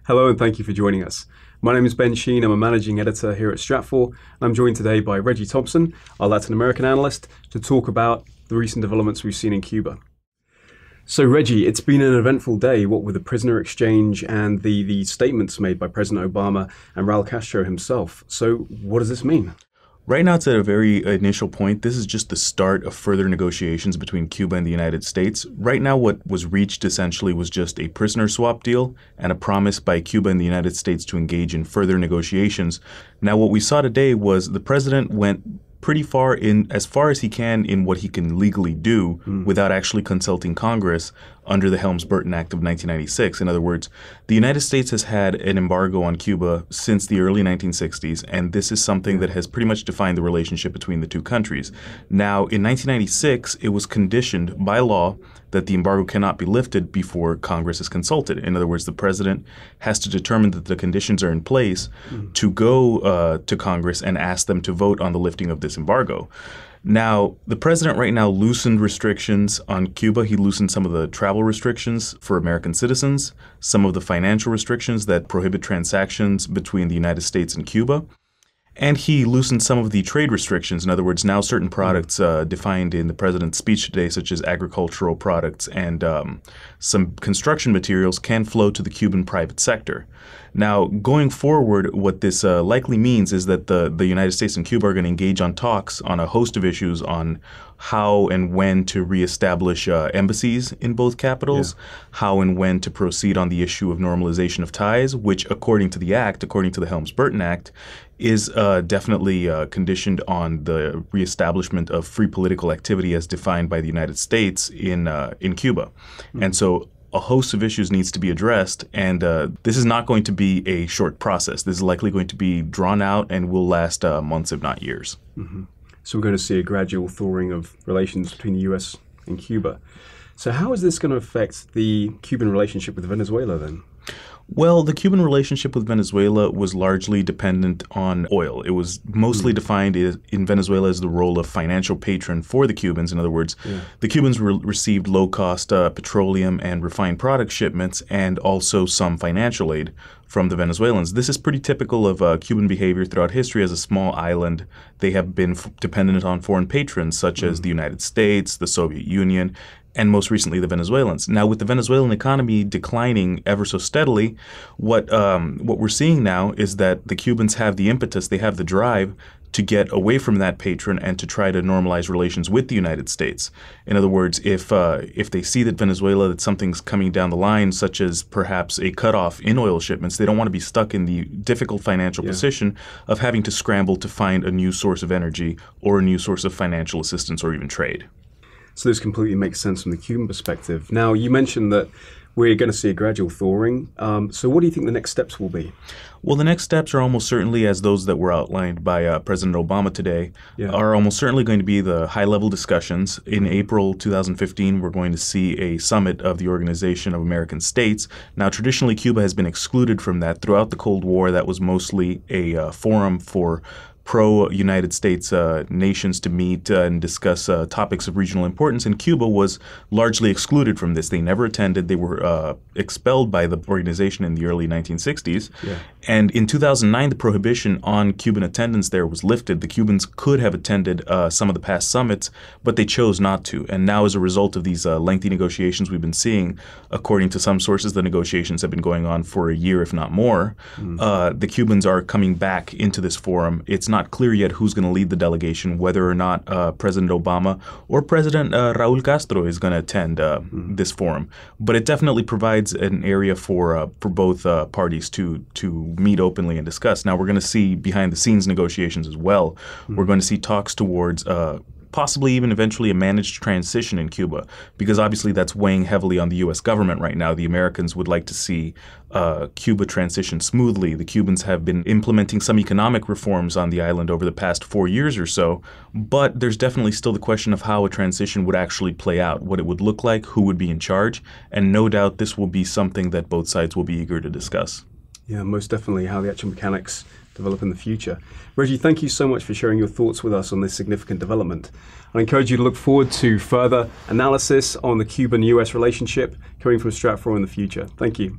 Hello and thank you for joining us. My name is Ben Sheen, I'm a managing editor here at Stratfor, and I'm joined today by Reggie Thompson, our Latin American analyst, to talk about the recent developments we've seen in Cuba. So Reggie, it's been an eventful day, what with the prisoner exchange and the statements made by President Obama and Raul Castro himself. So what does this mean? Right now, it's at a very initial point. This is just the start of further negotiations between Cuba and the United States. Right now, what was reached essentially was just a prisoner swap deal and a promise by Cuba and the United States to engage in further negotiations. Now, what we saw today was the president went pretty far as far as he can in what he can legally do without actually consulting Congress under the Helms-Burton Act of 1996. In other words, the United States has had an embargo on Cuba since the early 1960s, and this is something that has pretty much defined the relationship between the two countries. Now, in 1996, it was conditioned by law that the embargo cannot be lifted before Congress is consulted. In other words, the president has to determine that the conditions are in place to go to Congress and ask them to vote on the lifting of this embargo. Now, the president right now loosened restrictions on Cuba. He loosened some of the travel restrictions for American citizens, some of the financial restrictions that prohibit transactions between the United States and Cuba. And he loosened some of the trade restrictions. In other words, now certain products defined in the president's speech today, such as agricultural products and some construction materials, can flow to the Cuban private sector. Now, going forward, what this likely means is that the United States and Cuba are going to engage on talks on a host of issues on how and when to reestablish embassies in both capitals, how and when to proceed on the issue of normalization of ties, which according to the Act, according to the Helms-Burton Act, is definitely conditioned on the reestablishment of free political activity as defined by the United States in Cuba. And so a host of issues needs to be addressed, and this is not going to be a short process. This is likely going to be drawn out and will last months, if not years. So we're going to see a gradual thawing of relations between the US and Cuba. So how is this going to affect the Cuban relationship with Venezuela then? Well, the Cuban relationship with Venezuela was largely dependent on oil. It was mostly defined in Venezuela as the role of financial patron for the Cubans. In other words, the Cubans received low-cost petroleum and refined product shipments and also some financial aid from the Venezuelans. This is pretty typical of Cuban behavior throughout history. As a small island, they have been dependent on foreign patrons such as the United States, the Soviet Union, and most recently the Venezuelans. Now, with the Venezuelan economy declining ever so steadily, what we're seeing now is that the Cubans have the impetus, they have the drive to get away from that patron and to try to normalize relations with the United States. In other words, if they see that that something's coming down the line, such as perhaps a cutoff in oil shipments, they don't want to be stuck in the difficult financial position of having to scramble to find a new source of energy or a new source of financial assistance or even trade. So this completely makes sense from the Cuban perspective. Now, you mentioned that we're going to see a gradual thawing. So what do you think the next steps will be? Well, the next steps are almost certainly, as those that were outlined by President Obama today, are almost certainly going to be the high-level discussions. In April 2015, we're going to see a summit of the Organization of American States. Now, traditionally, Cuba has been excluded from that. Throughout the Cold War, that was mostly a forum for pro-United States nations to meet and discuss topics of regional importance, and Cuba was largely excluded from this. They never attended. They were expelled by the organization in the early 1960s. And in 2009, the prohibition on Cuban attendance there was lifted. The Cubans could have attended some of the past summits, but they chose not to. And now, as a result of these lengthy negotiations we've been seeing, according to some sources, the negotiations have been going on for a year, if not more. The Cubans are coming back into this forum. It's not clear yet who's going to lead the delegation, whether or not President Obama or President Raul Castro is going to attend this forum. But it definitely provides an area for both parties to meet openly and discuss. Now, we're going to see behind-the-scenes negotiations as well. We're going to see talks towards possibly even eventually a managed transition in Cuba, because obviously that's weighing heavily on the U.S. government right now. The Americans would like to see Cuba transition smoothly. The Cubans have been implementing some economic reforms on the island over the past 4 years or so, but there's definitely still the question of how a transition would actually play out, what it would look like, who would be in charge, and no doubt this will be something that both sides will be eager to discuss. Yeah, most definitely how the actual mechanics develop in the future. Reggie, thank you so much for sharing your thoughts with us on this significant development. I encourage you to look forward to further analysis on the Cuban-US relationship coming from Stratfor in the future. Thank you.